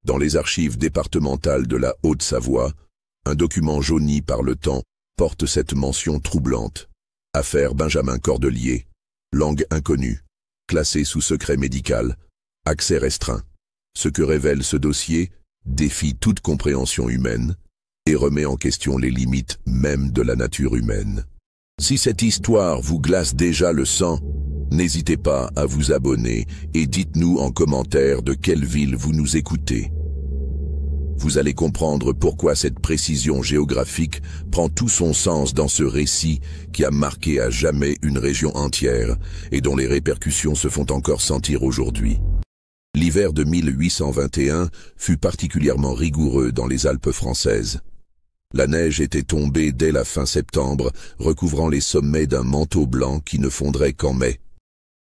Dans les archives départementales de la Haute-Savoie, un document jauni par le temps porte cette mention troublante. Affaire Benjamin Cordelier. Langue inconnue. Classée sous secret médical. Accès restreint. Ce que révèle ce dossier défie toute compréhension humaine et remet en question les limites même de la nature humaine. Si cette histoire vous glace déjà le sang, n'hésitez pas à vous abonner et dites-nous en commentaire de quelle ville vous nous écoutez. Vous allez comprendre pourquoi cette précision géographique prend tout son sens dans ce récit qui a marqué à jamais une région entière et dont les répercussions se font encore sentir aujourd'hui. L'hiver de 1821 fut particulièrement rigoureux dans les Alpes françaises. La neige était tombée dès la fin septembre, recouvrant les sommets d'un manteau blanc qui ne fondrait qu'en mai.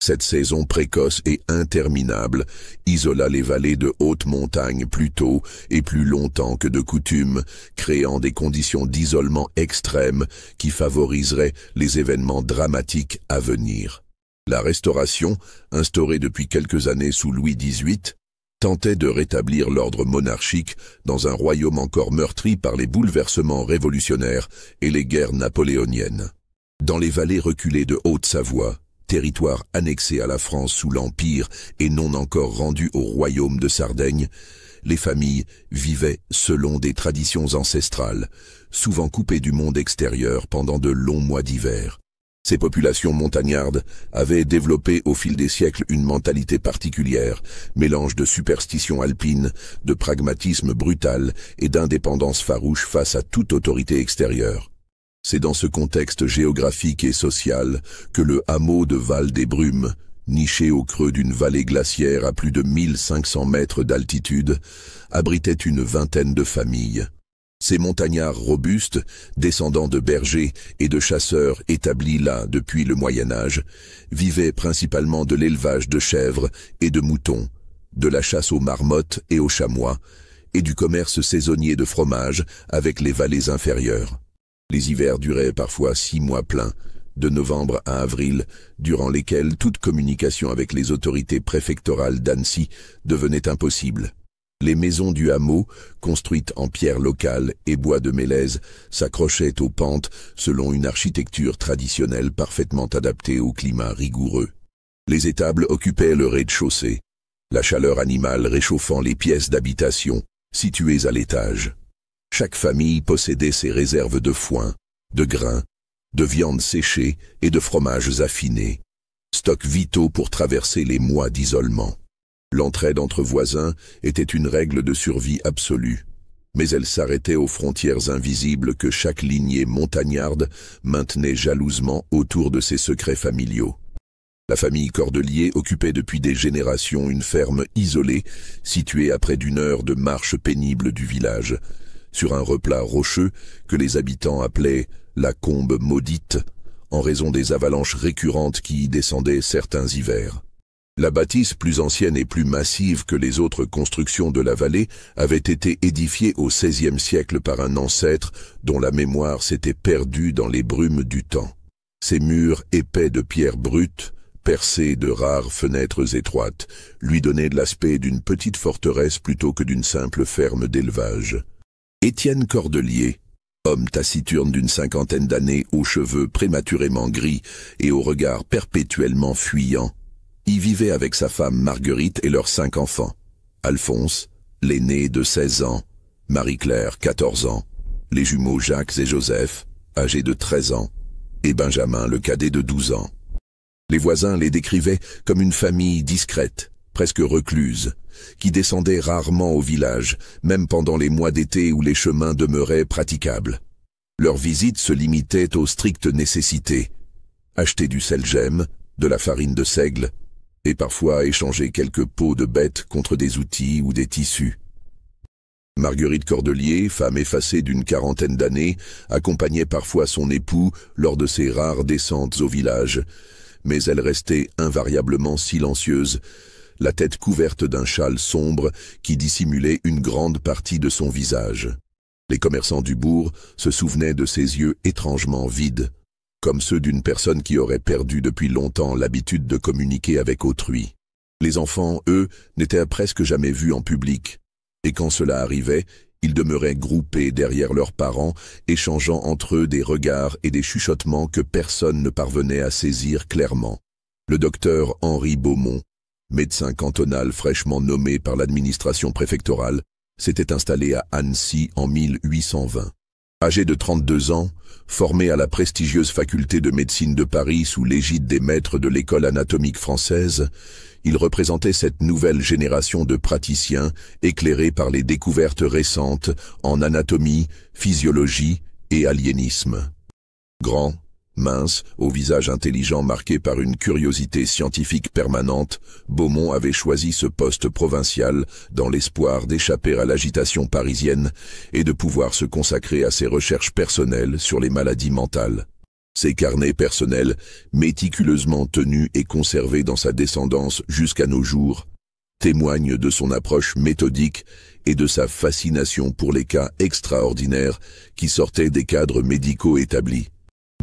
Cette saison précoce et interminable isola les vallées de haute montagne plus tôt et plus longtemps que de coutume, créant des conditions d'isolement extrêmes qui favoriseraient les événements dramatiques à venir. La Restauration, instaurée depuis quelques années sous Louis XVIII, tentait de rétablir l'ordre monarchique dans un royaume encore meurtri par les bouleversements révolutionnaires et les guerres napoléoniennes. Dans les vallées reculées de Haute-Savoie, territoire annexé à la France sous l'Empire et non encore rendu au royaume de Sardaigne, les familles vivaient selon des traditions ancestrales, souvent coupées du monde extérieur pendant de longs mois d'hiver. Ces populations montagnardes avaient développé au fil des siècles une mentalité particulière, mélange de superstition alpine, de pragmatisme brutal et d'indépendance farouche face à toute autorité extérieure. C'est dans ce contexte géographique et social que le hameau de Val-des-Brumes, niché au creux d'une vallée glaciaire à plus de 1500 mètres d'altitude, abritait une vingtaine de familles. Ces montagnards robustes, descendants de bergers et de chasseurs établis là depuis le Moyen-Âge, vivaient principalement de l'élevage de chèvres et de moutons, de la chasse aux marmottes et aux chamois, et du commerce saisonnier de fromage avec les vallées inférieures. Les hivers duraient parfois 6 mois pleins, de novembre à avril, durant lesquels toute communication avec les autorités préfectorales d'Annecy devenait impossible. Les maisons du hameau, construites en pierre locale et bois de mélèze, s'accrochaient aux pentes selon une architecture traditionnelle parfaitement adaptée au climat rigoureux. Les étables occupaient le rez-de-chaussée, la chaleur animale réchauffant les pièces d'habitation situées à l'étage. Chaque famille possédait ses réserves de foin, de grains, de viande séchée et de fromages affinés, stocks vitaux pour traverser les mois d'isolement. L'entraide entre voisins était une règle de survie absolue, mais elle s'arrêtait aux frontières invisibles que chaque lignée montagnarde maintenait jalousement autour de ses secrets familiaux. La famille Cordelier occupait depuis des générations une ferme isolée, située à près d'1 heure de marche pénible du village, sur un replat rocheux que les habitants appelaient la Combe maudite, en raison des avalanches récurrentes qui y descendaient certains hivers. La bâtisse, plus ancienne et plus massive que les autres constructions de la vallée, avait été édifiée au XVIe siècle par un ancêtre dont la mémoire s'était perdue dans les brumes du temps. Ses murs épais de pierre brute, percés de rares fenêtres étroites, lui donnaient l'aspect d'une petite forteresse plutôt que d'une simple ferme d'élevage. Étienne Cordelier, homme taciturne d'une 50aine d'années, aux cheveux prématurément gris et au regard perpétuellement fuyant, y vivait avec sa femme Marguerite et leurs 5 enfants. Alphonse, l'aîné de 16 ans, Marie-Claire, 14 ans, les jumeaux Jacques et Joseph, âgés de 13 ans, et Benjamin, le cadet de 12 ans. Les voisins les décrivaient comme une famille discrète, presque recluse, qui descendait rarement au village, même pendant les mois d'été où les chemins demeuraient praticables. Leurs visites se limitaient aux strictes nécessités: acheter du sel-gemme, de la farine de seigle, et parfois échanger quelques peaux de bêtes contre des outils ou des tissus. Marguerite Cordelier, femme effacée d'une 40aine d'années, accompagnait parfois son époux lors de ses rares descentes au village, mais elle restait invariablement silencieuse, la tête couverte d'un châle sombre qui dissimulait une grande partie de son visage. Les commerçants du bourg se souvenaient de ses yeux étrangement vides, comme ceux d'une personne qui aurait perdu depuis longtemps l'habitude de communiquer avec autrui. Les enfants, eux, n'étaient presque jamais vus en public. Et quand cela arrivait, ils demeuraient groupés derrière leurs parents, échangeant entre eux des regards et des chuchotements que personne ne parvenait à saisir clairement. Le docteur Henri Beaumont, médecin cantonal fraîchement nommé par l'administration préfectorale, s'était installé à Annecy en 1820. Âgé de 32 ans, formé à la prestigieuse faculté de médecine de Paris sous l'égide des maîtres de l'école anatomique française, il représentait cette nouvelle génération de praticiens éclairés par les découvertes récentes en anatomie, physiologie et aliénisme. Grand, mince, au visage intelligent marqué par une curiosité scientifique permanente, Beaumont avait choisi ce poste provincial dans l'espoir d'échapper à l'agitation parisienne et de pouvoir se consacrer à ses recherches personnelles sur les maladies mentales. Ses carnets personnels, méticuleusement tenus et conservés dans sa descendance jusqu'à nos jours, témoignent de son approche méthodique et de sa fascination pour les cas extraordinaires qui sortaient des cadres médicaux établis.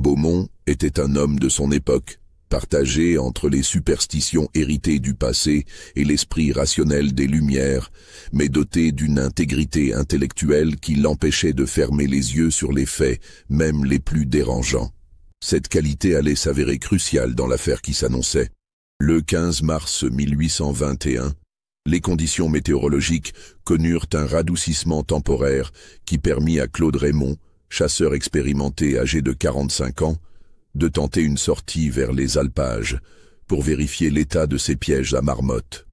Beaumont était un homme de son époque, partagé entre les superstitions héritées du passé et l'esprit rationnel des Lumières, mais doté d'une intégrité intellectuelle qui l'empêchait de fermer les yeux sur les faits, même les plus dérangeants. Cette qualité allait s'avérer cruciale dans l'affaire qui s'annonçait. Le 15 mars 1821, les conditions météorologiques connurent un radoucissement temporaire qui permit à Claude Raymond, chasseur expérimenté âgé de 45 ans, de tenter une sortie vers les alpages pour vérifier l'état de ses pièges à marmottes.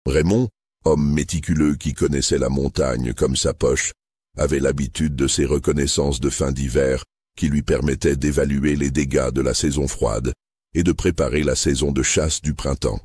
Raymond, homme méticuleux qui connaissait la montagne comme sa poche, avait l'habitude de ces reconnaissances de fin d'hiver qui lui permettaient d'évaluer les dégâts de la saison froide et de préparer la saison de chasse du printemps.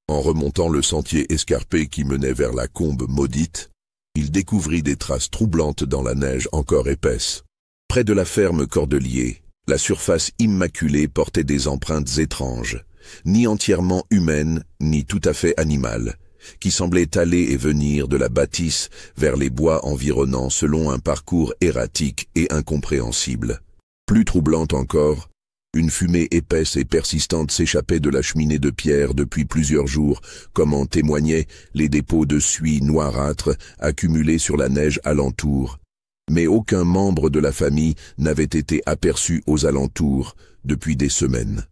En remontant le sentier escarpé qui menait vers la combe maudite, il découvrit des traces troublantes dans la neige encore épaisse. Près de la ferme Cordelier, la surface immaculée portait des empreintes étranges, ni entièrement humaines, ni tout à fait animales, qui semblaient aller et venir de la bâtisse vers les bois environnants selon un parcours erratique et incompréhensible. Plus troublante encore, une fumée épaisse et persistante s'échappait de la cheminée de pierre depuis plusieurs jours, comme en témoignaient les dépôts de suie noirâtre accumulés sur la neige alentour. Mais aucun membre de la famille n'avait été aperçu aux alentours depuis des semaines.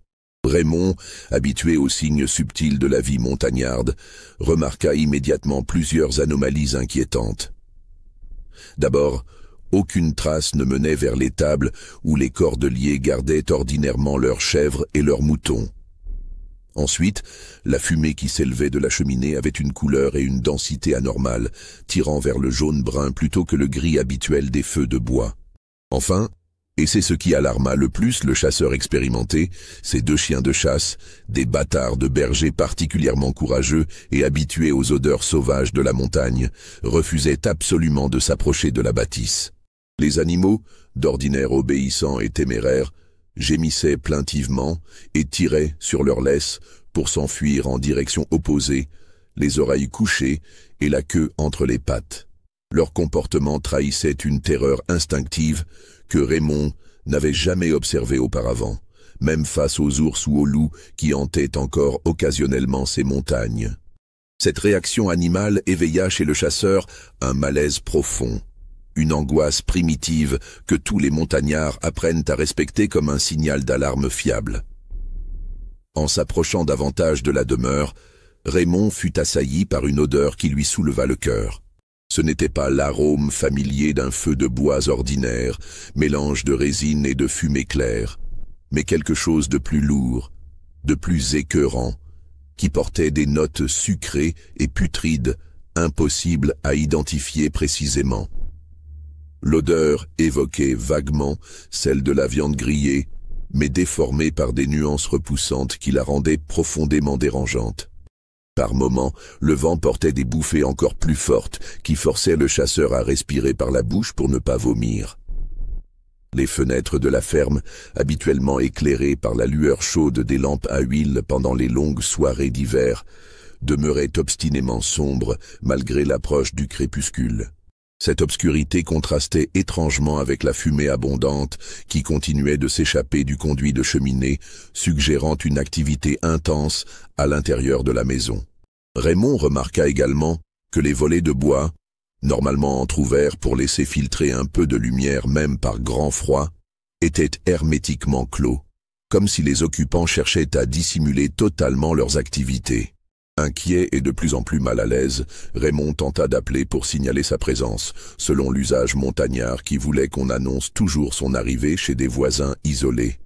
Raymond, habitué aux signes subtils de la vie montagnarde, remarqua immédiatement plusieurs anomalies inquiétantes. D'abord, aucune trace ne menait vers l'étable où les cordeliers gardaient ordinairement leurs chèvres et leurs moutons. Ensuite, la fumée qui s'élevait de la cheminée avait une couleur et une densité anormales, tirant vers le jaune-brun plutôt que le gris habituel des feux de bois. Enfin, et c'est ce qui alarma le plus le chasseur expérimenté, ces deux chiens de chasse, des bâtards de bergers particulièrement courageux et habitués aux odeurs sauvages de la montagne, refusaient absolument de s'approcher de la bâtisse. Les animaux, d'ordinaire obéissants et téméraires, gémissaient plaintivement et tiraient sur leurs laisses pour s'enfuir en direction opposée, les oreilles couchées et la queue entre les pattes. Leur comportement trahissait une terreur instinctive que Raymond n'avait jamais observée auparavant, même face aux ours ou aux loups qui hantaient encore occasionnellement ces montagnes. Cette réaction animale éveilla chez le chasseur un malaise profond, une angoisse primitive que tous les montagnards apprennent à respecter comme un signal d'alarme fiable. En s'approchant davantage de la demeure, Raymond fut assailli par une odeur qui lui souleva le cœur. Ce n'était pas l'arôme familier d'un feu de bois ordinaire, mélange de résine et de fumée claire, mais quelque chose de plus lourd, de plus écœurant, qui portait des notes sucrées et putrides, impossibles à identifier précisément. L'odeur évoquait vaguement celle de la viande grillée, mais déformée par des nuances repoussantes qui la rendaient profondément dérangeante. Par moments, le vent portait des bouffées encore plus fortes qui forçaient le chasseur à respirer par la bouche pour ne pas vomir. Les fenêtres de la ferme, habituellement éclairées par la lueur chaude des lampes à huile pendant les longues soirées d'hiver, demeuraient obstinément sombres malgré l'approche du crépuscule. Cette obscurité contrastait étrangement avec la fumée abondante qui continuait de s'échapper du conduit de cheminée, suggérant une activité intense à l'intérieur de la maison. Raymond remarqua également que les volets de bois, normalement entrouvert pour laisser filtrer un peu de lumière même par grand froid, était hermétiquement clos, comme si les occupants cherchaient à dissimuler totalement leurs activités. Inquiet et de plus en plus mal à l'aise, Raymond tenta d'appeler pour signaler sa présence, selon l'usage montagnard qui voulait qu'on annonce toujours son arrivée chez des voisins isolés.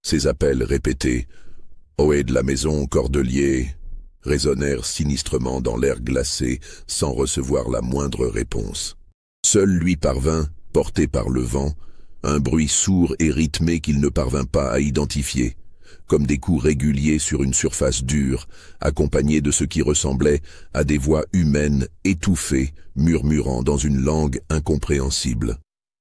Ces appels répétés « Ohé de la maison, Cordelier !» résonnèrent sinistrement dans l'air glacé sans recevoir la moindre réponse. Seul lui parvint, porté par le vent, un bruit sourd et rythmé qu'il ne parvint pas à identifier, comme des coups réguliers sur une surface dure, accompagnés de ce qui ressemblait à des voix humaines étouffées, murmurant dans une langue incompréhensible.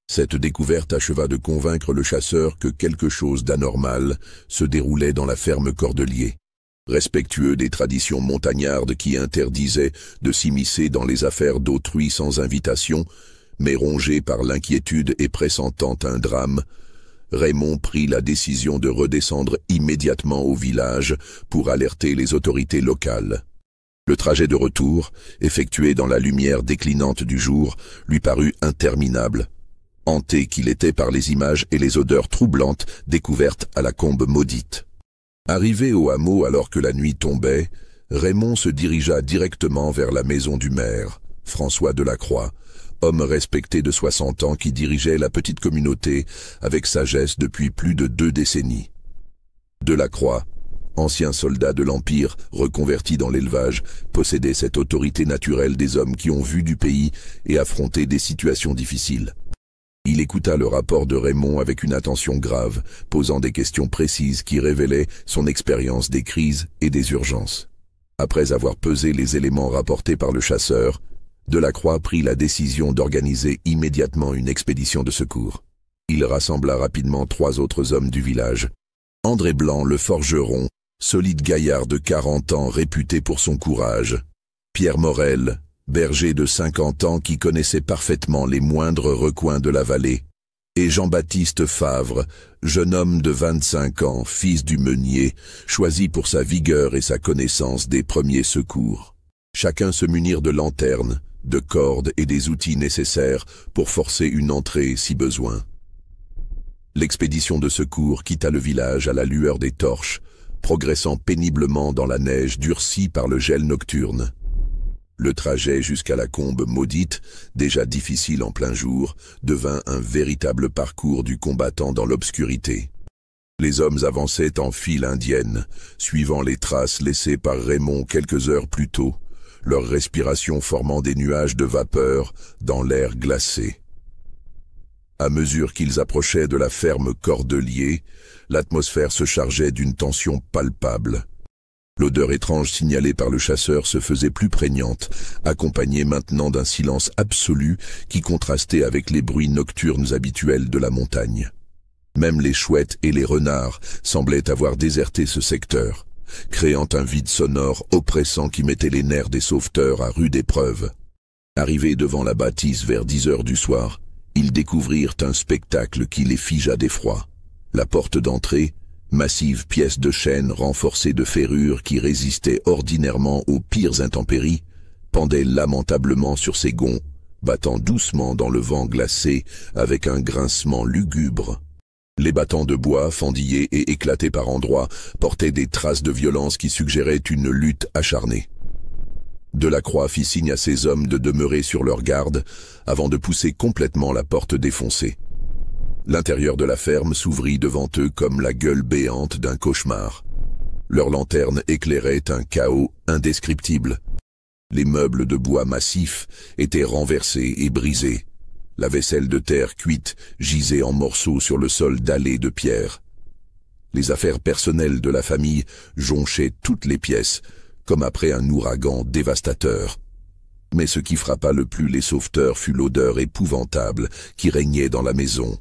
Cette découverte acheva de convaincre le chasseur que quelque chose d'anormal se déroulait dans la ferme Cordelier. Respectueux des traditions montagnardes qui interdisaient de s'immiscer dans les affaires d'autrui sans invitation, mais rongé par l'inquiétude et pressentant un drame, Raymond prit la décision de redescendre immédiatement au village pour alerter les autorités locales. Le trajet de retour, effectué dans la lumière déclinante du jour, lui parut interminable, hanté qu'il était par les images et les odeurs troublantes découvertes à la combe maudite. Arrivé au hameau alors que la nuit tombait, Raymond se dirigea directement vers la maison du maire, François Delacroix, homme respecté de 60 ans qui dirigeait la petite communauté avec sagesse depuis plus de 2 décennies. Delacroix, ancien soldat de l'Empire reconverti dans l'élevage, possédait cette autorité naturelle des hommes qui ont vu du pays et affronté des situations difficiles. Il écouta le rapport de Raymond avec une attention grave, posant des questions précises qui révélaient son expérience des crises et des urgences. Après avoir pesé les éléments rapportés par le chasseur, Delacroix prit la décision d'organiser immédiatement une expédition de secours. Il rassembla rapidement 3 autres hommes du village. André Blanc, le forgeron, solide gaillard de 40 ans réputé pour son courage. Pierre Morel, berger de 50 ans qui connaissait parfaitement les moindres recoins de la vallée, et Jean-Baptiste Favre, jeune homme de 25 ans, fils du meunier, choisi pour sa vigueur et sa connaissance des premiers secours. Chacun se munir de lanternes, de cordes et des outils nécessaires pour forcer une entrée si besoin. L'expédition de secours quitta le village à la lueur des torches, progressant péniblement dans la neige durcie par le gel nocturne. Le trajet jusqu'à la combe maudite, déjà difficile en plein jour, devint un véritable parcours du combattant dans l'obscurité. Les hommes avançaient en file indienne, suivant les traces laissées par Raymond quelques heures plus tôt, leur respiration formant des nuages de vapeur dans l'air glacé. À mesure qu'ils approchaient de la ferme Cordelier, l'atmosphère se chargeait d'une tension palpable. L'odeur étrange signalée par le chasseur se faisait plus prégnante, accompagnée maintenant d'un silence absolu qui contrastait avec les bruits nocturnes habituels de la montagne. Même les chouettes et les renards semblaient avoir déserté ce secteur, créant un vide sonore oppressant qui mettait les nerfs des sauveteurs à rude épreuve. Arrivés devant la bâtisse vers 10 heures du soir, ils découvrirent un spectacle qui les figea d'effroi. La porte d'entrée, massive pièce de chêne renforcée de ferrures qui résistait ordinairement aux pires intempéries, pendait lamentablement sur ses gonds, battant doucement dans le vent glacé avec un grincement lugubre. Les battants de bois, fendillés et éclatés par endroits, portaient des traces de violence qui suggéraient une lutte acharnée. Delacroix fit signe à ses hommes de demeurer sur leur garde avant de pousser complètement la porte défoncée. L'intérieur de la ferme s'ouvrit devant eux comme la gueule béante d'un cauchemar. Leurs lanternes éclairaient un chaos indescriptible. Les meubles de bois massif étaient renversés et brisés. La vaisselle de terre cuite gisait en morceaux sur le sol dallé de pierre. Les affaires personnelles de la famille jonchaient toutes les pièces, comme après un ouragan dévastateur. Mais ce qui frappa le plus les sauveteurs fut l'odeur épouvantable qui régnait dans la maison.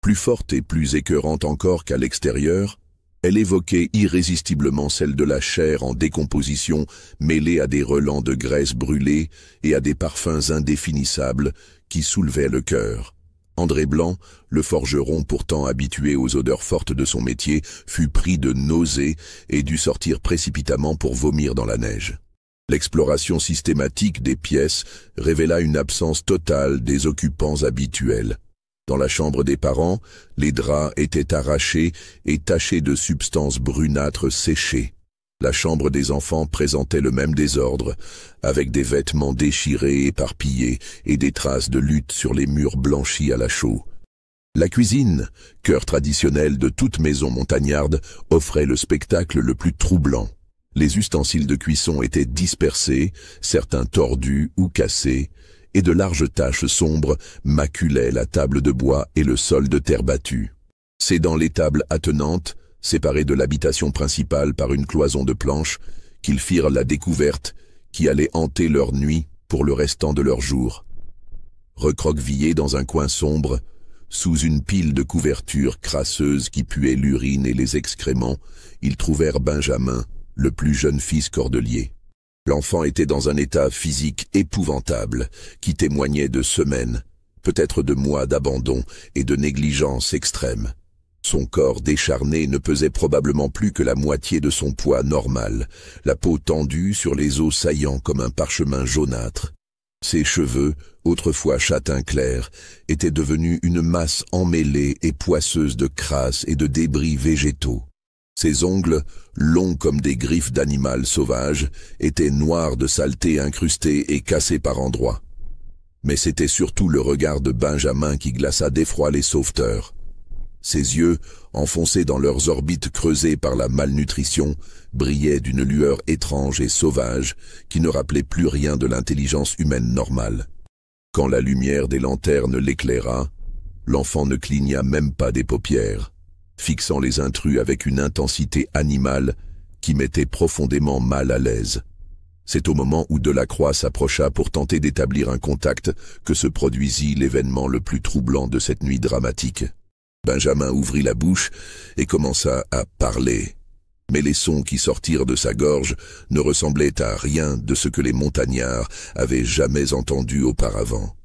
Plus forte et plus écœurante encore qu'à l'extérieur, elle évoquait irrésistiblement celle de la chair en décomposition mêlée à des relents de graisse brûlée et à des parfums indéfinissables qui soulevaient le cœur. André Blanc, le forgeron pourtant habitué aux odeurs fortes de son métier, fut pris de nausées et dut sortir précipitamment pour vomir dans la neige. L'exploration systématique des pièces révéla une absence totale des occupants habituels. Dans la chambre des parents, les draps étaient arrachés et tachés de substances brunâtres séchées. La chambre des enfants présentait le même désordre, avec des vêtements déchirés, éparpillés et des traces de lutte sur les murs blanchis à la chaux. La cuisine, cœur traditionnel de toute maison montagnarde, offrait le spectacle le plus troublant. Les ustensiles de cuisson étaient dispersés, certains tordus ou cassés, et de larges taches sombres maculaient la table de bois et le sol de terre battue. C'est dans l'étable attenante, séparée de l'habitation principale par une cloison de planches, qu'ils firent la découverte qui allait hanter leur nuit pour le restant de leur jour. Recroquevillés dans un coin sombre, sous une pile de couvertures crasseuses qui puaient l'urine et les excréments, ils trouvèrent Benjamin, le plus jeune fils cordelier. L'enfant était dans un état physique épouvantable, qui témoignait de semaines, peut-être de mois d'abandon et de négligence extrême. Son corps décharné ne pesait probablement plus que la moitié de son poids normal, la peau tendue sur les os saillants comme un parchemin jaunâtre. Ses cheveux, autrefois châtain clair, étaient devenus une masse emmêlée et poisseuse de crasse et de débris végétaux. Ses ongles, longs comme des griffes d'animal sauvage, étaient noirs de saleté incrustés et cassés par endroits. Mais c'était surtout le regard de Benjamin qui glaça d'effroi les sauveteurs. Ses yeux, enfoncés dans leurs orbites creusées par la malnutrition, brillaient d'une lueur étrange et sauvage qui ne rappelait plus rien de l'intelligence humaine normale. Quand la lumière des lanternes l'éclaira, l'enfant ne cligna même pas des paupières, fixant les intrus avec une intensité animale qui mettait profondément mal à l'aise. C'est au moment où Delacroix s'approcha pour tenter d'établir un contact que se produisit l'événement le plus troublant de cette nuit dramatique. Benjamin ouvrit la bouche et commença à parler, mais les sons qui sortirent de sa gorge ne ressemblaient à rien de ce que les montagnards avaient jamais entendu auparavant.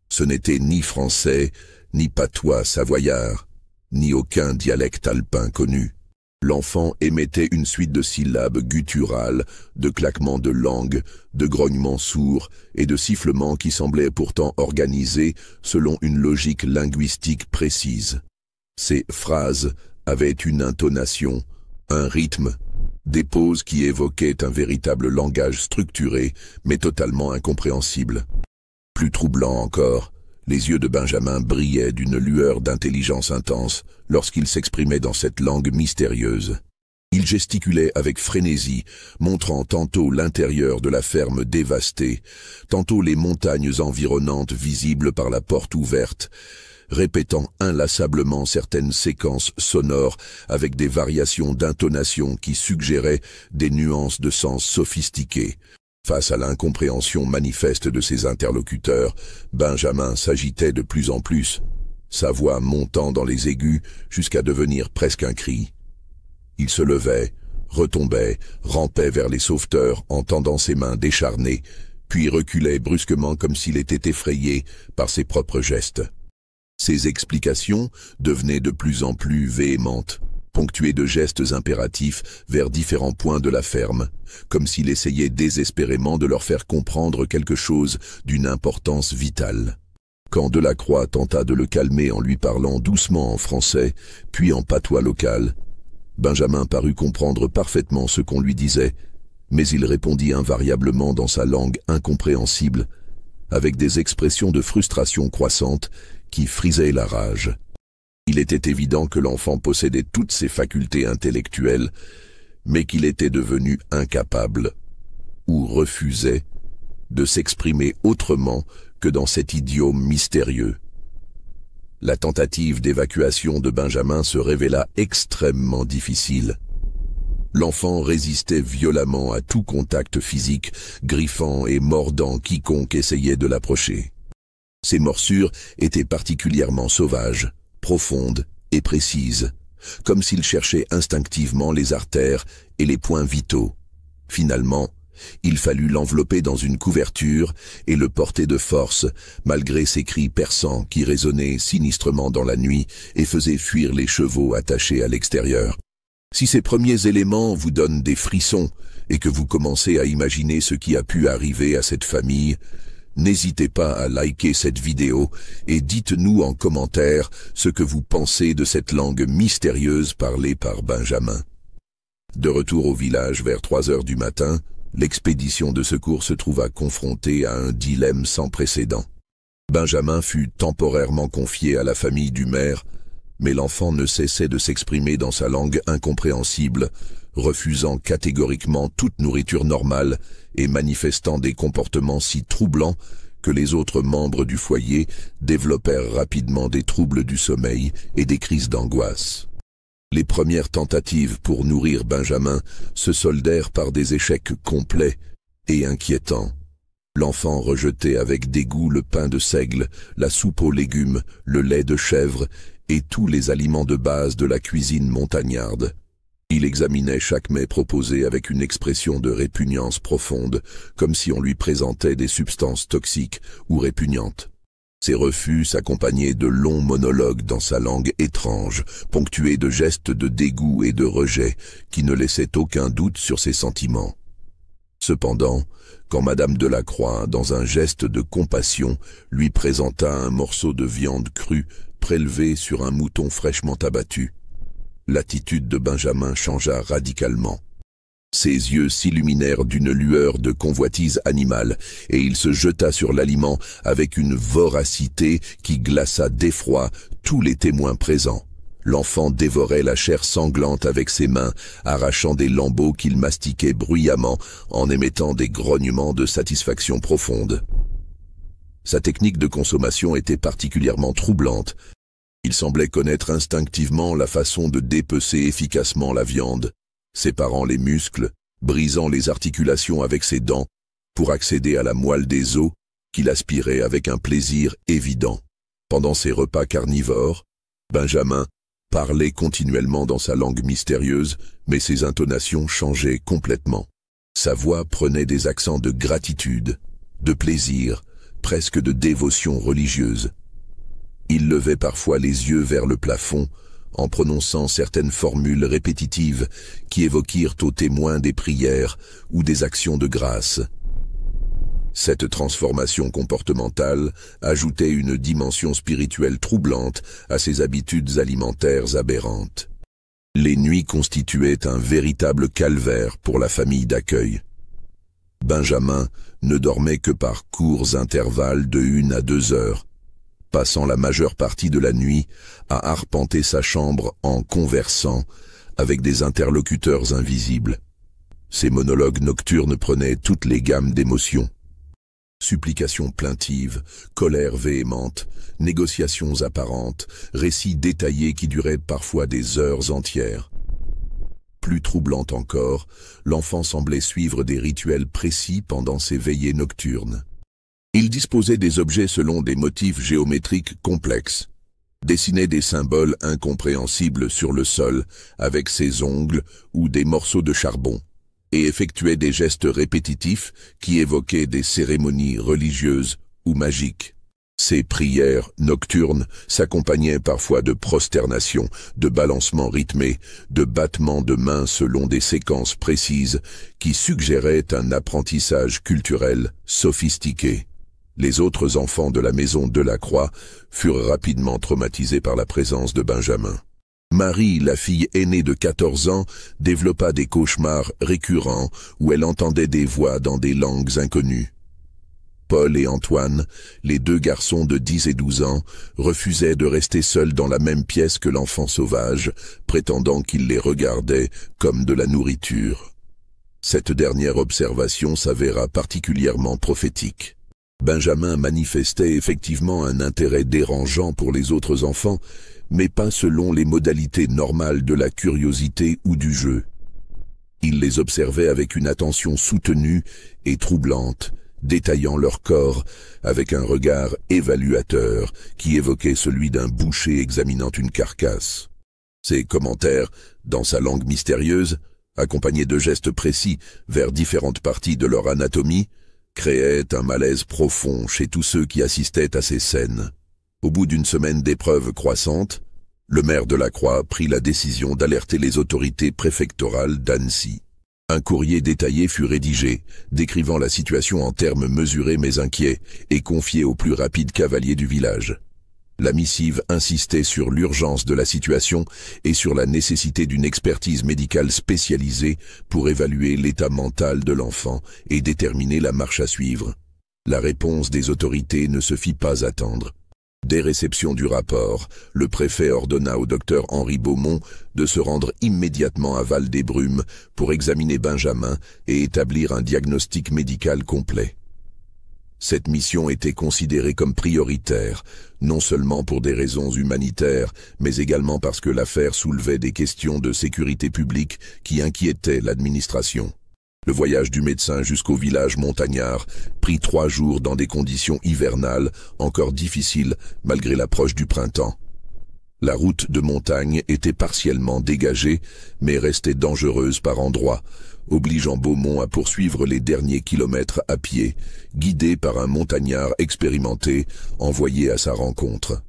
Ce n'était ni français, ni patois savoyard, ni aucun dialecte alpin connu. L'enfant émettait une suite de syllabes gutturales, de claquements de langue, de grognements sourds et de sifflements qui semblaient pourtant organisés selon une logique linguistique précise. Ces phrases avaient une intonation, un rythme, des pauses qui évoquaient un véritable langage structuré, mais totalement incompréhensible. Plus troublant encore, les yeux de Benjamin brillaient d'une lueur d'intelligence intense lorsqu'il s'exprimait dans cette langue mystérieuse. Il gesticulait avec frénésie, montrant tantôt l'intérieur de la ferme dévastée, tantôt les montagnes environnantes visibles par la porte ouverte, répétant inlassablement certaines séquences sonores avec des variations d'intonation qui suggéraient des nuances de sens sophistiquées. Face à l'incompréhension manifeste de ses interlocuteurs, Benjamin s'agitait de plus en plus, sa voix montant dans les aigus jusqu'à devenir presque un cri. Il se levait, retombait, rampait vers les sauveteurs en tendant ses mains décharnées, puis reculait brusquement comme s'il était effrayé par ses propres gestes. Ses explications devenaient de plus en plus véhémentes, ponctuées de gestes impératifs vers différents points de la ferme, comme s'il essayait désespérément de leur faire comprendre quelque chose d'une importance vitale. Quand Delacroix tenta de le calmer en lui parlant doucement en français, puis en patois local, Benjamin parut comprendre parfaitement ce qu'on lui disait, mais il répondit invariablement dans sa langue incompréhensible, avec des expressions de frustration croissante qui frisaient la rage. Il était évident que l'enfant possédait toutes ses facultés intellectuelles, mais qu'il était devenu incapable, ou refusait, de s'exprimer autrement que dans cet idiome mystérieux. La tentative d'évacuation de Benjamin se révéla extrêmement difficile. L'enfant résistait violemment à tout contact physique, griffant et mordant quiconque essayait de l'approcher. Ses morsures étaient particulièrement sauvages, profondes et précises, comme s'il cherchait instinctivement les artères et les points vitaux. Finalement, il fallut l'envelopper dans une couverture et le porter de force, malgré ses cris perçants qui résonnaient sinistrement dans la nuit et faisaient fuir les chevaux attachés à l'extérieur. Si ces premiers éléments vous donnent des frissons, et que vous commencez à imaginer ce qui a pu arriver à cette famille, n'hésitez pas à liker cette vidéo et dites-nous en commentaire ce que vous pensez de cette langue mystérieuse parlée par Benjamin. De retour au village vers 3 heures du matin, l'expédition de secours se trouva confrontée à un dilemme sans précédent. Benjamin fut temporairement confié à la famille du maire, mais l'enfant ne cessait de s'exprimer dans sa langue incompréhensible, refusant catégoriquement toute nourriture normale et manifestant des comportements si troublants que les autres membres du foyer développèrent rapidement des troubles du sommeil et des crises d'angoisse. Les premières tentatives pour nourrir Benjamin se soldèrent par des échecs complets et inquiétants. L'enfant rejetait avec dégoût le pain de seigle, la soupe aux légumes, le lait de chèvre et tous les aliments de base de la cuisine montagnarde. Il examinait chaque mets proposé avec une expression de répugnance profonde, comme si on lui présentait des substances toxiques ou répugnantes. Ses refus s'accompagnaient de longs monologues dans sa langue étrange, ponctués de gestes de dégoût et de rejet qui ne laissaient aucun doute sur ses sentiments. Cependant, quand Madame Delacroix, dans un geste de compassion, lui présenta un morceau de viande crue prélevé sur un mouton fraîchement abattu, l'attitude de Benjamin changea radicalement. Ses yeux s'illuminèrent d'une lueur de convoitise animale, et il se jeta sur l'aliment avec une voracité qui glaça d'effroi tous les témoins présents. L'enfant dévorait la chair sanglante avec ses mains, arrachant des lambeaux qu'il mastiquait bruyamment en émettant des grognements de satisfaction profonde. Sa technique de consommation était particulièrement troublante. Il semblait connaître instinctivement la façon de dépecer efficacement la viande, séparant les muscles, brisant les articulations avec ses dents, pour accéder à la moelle des os qu'il aspirait avec un plaisir évident. Pendant ses repas carnivores, Benjamin parlait continuellement dans sa langue mystérieuse, mais ses intonations changeaient complètement. Sa voix prenait des accents de gratitude, de plaisir, presque de dévotion religieuse. Il levait parfois les yeux vers le plafond, en prononçant certaines formules répétitives qui évoquèrent aux témoins des prières ou des actions de grâce. Cette transformation comportementale ajoutait une dimension spirituelle troublante à ses habitudes alimentaires aberrantes. Les nuits constituaient un véritable calvaire pour la famille d'accueil. Benjamin ne dormait que par courts intervalles de 1 à 2 heures, passant la majeure partie de la nuit à arpenter sa chambre en conversant avec des interlocuteurs invisibles. Ses monologues nocturnes prenaient toutes les gammes d'émotions. Supplications plaintives, colère véhémente, négociations apparentes, récits détaillés qui duraient parfois des heures entières. Plus troublant encore, l'enfant semblait suivre des rituels précis pendant ses veillées nocturnes. Il disposait des objets selon des motifs géométriques complexes, dessinait des symboles incompréhensibles sur le sol avec ses ongles ou des morceaux de charbon, et effectuait des gestes répétitifs qui évoquaient des cérémonies religieuses ou magiques. Ces prières nocturnes s'accompagnaient parfois de prosternations, de balancements rythmés, de battements de mains selon des séquences précises qui suggéraient un apprentissage culturel sophistiqué. Les autres enfants de la maison Delacroix furent rapidement traumatisés par la présence de Benjamin. Marie, la fille aînée de 14 ans, développa des cauchemars récurrents où elle entendait des voix dans des langues inconnues. Paul et Antoine, les 2 garçons de 10 et 12 ans, refusaient de rester seuls dans la même pièce que l'enfant sauvage, prétendant qu'il les regardait comme de la nourriture. Cette dernière observation s'avéra particulièrement prophétique. Benjamin manifestait effectivement un intérêt dérangeant pour les autres enfants, mais pas selon les modalités normales de la curiosité ou du jeu. Il les observait avec une attention soutenue et troublante, détaillant leur corps avec un regard évaluateur qui évoquait celui d'un boucher examinant une carcasse. Ses commentaires, dans sa langue mystérieuse, accompagnés de gestes précis vers différentes parties de leur anatomie, créaient un malaise profond chez tous ceux qui assistaient à ces scènes. Au bout d'une semaine d'épreuves croissantes, le maire Delacroix prit la décision d'alerter les autorités préfectorales d'Annecy. Un courrier détaillé fut rédigé, décrivant la situation en termes mesurés mais inquiets, et confié au plus rapide cavalier du village. La missive insistait sur l'urgence de la situation et sur la nécessité d'une expertise médicale spécialisée pour évaluer l'état mental de l'enfant et déterminer la marche à suivre. La réponse des autorités ne se fit pas attendre. Dès réception du rapport, le préfet ordonna au docteur Henri Beaumont de se rendre immédiatement à Val-des-Brumes pour examiner Benjamin et établir un diagnostic médical complet. Cette mission était considérée comme prioritaire, non seulement pour des raisons humanitaires, mais également parce que l'affaire soulevait des questions de sécurité publique qui inquiétaient l'administration. Le voyage du médecin jusqu'au village montagnard prit 3 jours dans des conditions hivernales, encore difficiles malgré l'approche du printemps. La route de montagne était partiellement dégagée, mais restait dangereuse par endroits, obligeant Beaumont à poursuivre les derniers kilomètres à pied, guidé par un montagnard expérimenté, envoyé à sa rencontre.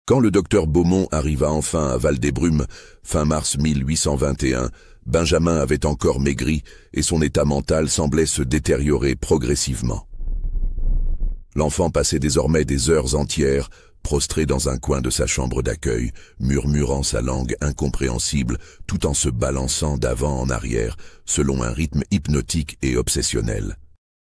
Quand le docteur Beaumont arriva enfin à Val-des-Brumes, fin mars 1821, Benjamin avait encore maigri et son état mental semblait se détériorer progressivement. L'enfant passait désormais des heures entières, prostré dans un coin de sa chambre d'accueil, murmurant sa langue incompréhensible tout en se balançant d'avant en arrière, selon un rythme hypnotique et obsessionnel.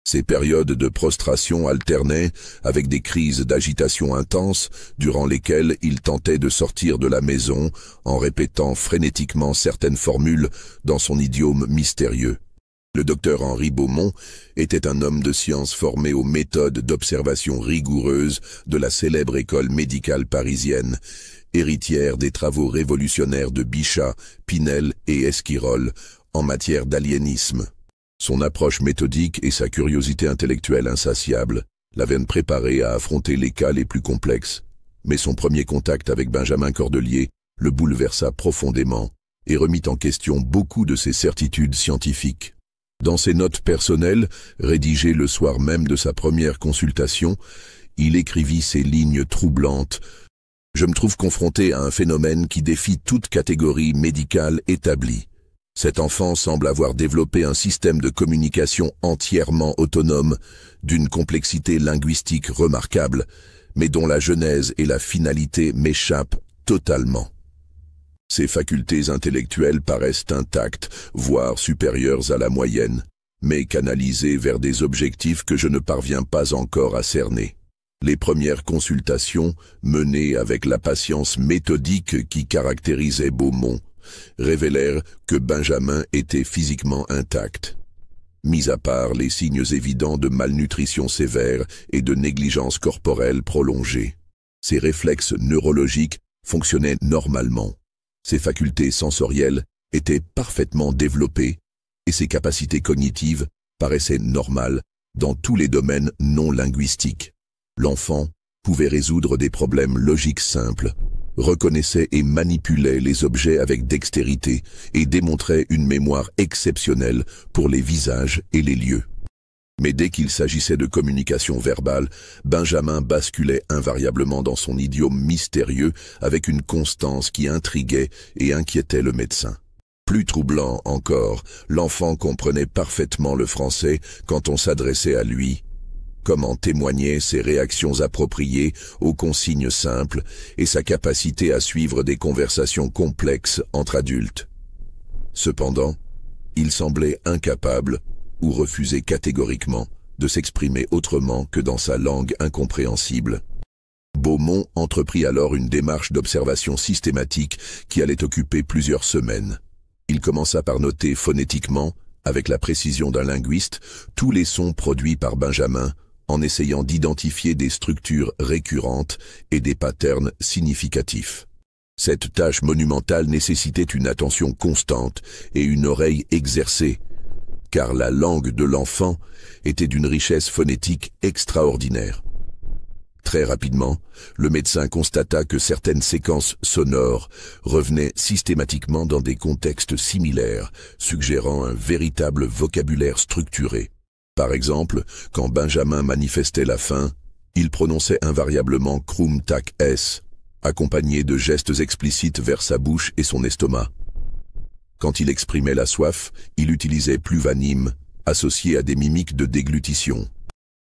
Ces périodes de prostration alternaient avec des crises d'agitation intense durant lesquelles il tentait de sortir de la maison en répétant frénétiquement certaines formules dans son idiome mystérieux. Le docteur Henri Beaumont était un homme de science formé aux méthodes d'observation rigoureuses de la célèbre école médicale parisienne, héritière des travaux révolutionnaires de Bichat, Pinel et Esquirol en matière d'aliénisme. Son approche méthodique et sa curiosité intellectuelle insatiable l'avaient préparé à affronter les cas les plus complexes. Mais son premier contact avec Benjamin Cordelier le bouleversa profondément et remit en question beaucoup de ses certitudes scientifiques. Dans ses notes personnelles, rédigées le soir même de sa première consultation, il écrivit ces lignes troublantes. « Je me trouve confronté à un phénomène qui défie toute catégorie médicale établie. Cet enfant semble avoir développé un système de communication entièrement autonome, d'une complexité linguistique remarquable, mais dont la genèse et la finalité m'échappent totalement. Ses facultés intellectuelles paraissent intactes, voire supérieures à la moyenne, mais canalisées vers des objectifs que je ne parviens pas encore à cerner. Les premières consultations, menées avec la patience méthodique qui caractérisait Beaumont, révélèrent que Benjamin était physiquement intact. Mis à part les signes évidents de malnutrition sévère et de négligence corporelle prolongée, ses réflexes neurologiques fonctionnaient normalement. Ses facultés sensorielles étaient parfaitement développées et ses capacités cognitives paraissaient normales dans tous les domaines non linguistiques. L'enfant pouvait résoudre des problèmes logiques simples, reconnaissait et manipulait les objets avec dextérité et démontrait une mémoire exceptionnelle pour les visages et les lieux. Mais dès qu'il s'agissait de communication verbale, Benjamin basculait invariablement dans son idiome mystérieux avec une constance qui intriguait et inquiétait le médecin. Plus troublant encore, l'enfant comprenait parfaitement le français quand on s'adressait à lui, comme en témoignaient ses réactions appropriées aux consignes simples et sa capacité à suivre des conversations complexes entre adultes. Cependant, il semblait incapable ou refusait catégoriquement de s'exprimer autrement que dans sa langue incompréhensible. Beaumont entreprit alors une démarche d'observation systématique qui allait occuper plusieurs semaines. Il commença par noter phonétiquement, avec la précision d'un linguiste, tous les sons produits par Benjamin, en essayant d'identifier des structures récurrentes et des patterns significatifs. Cette tâche monumentale nécessitait une attention constante et une oreille exercée, car la langue de l'enfant était d'une richesse phonétique extraordinaire. Très rapidement, le médecin constata que certaines séquences sonores revenaient systématiquement dans des contextes similaires, suggérant un véritable vocabulaire structuré. Par exemple, quand Benjamin manifestait la faim, il prononçait invariablement « Krum tak es », accompagné de gestes explicites vers sa bouche et son estomac. Quand il exprimait la soif, il utilisait pluvanime, associé à des mimiques de déglutition.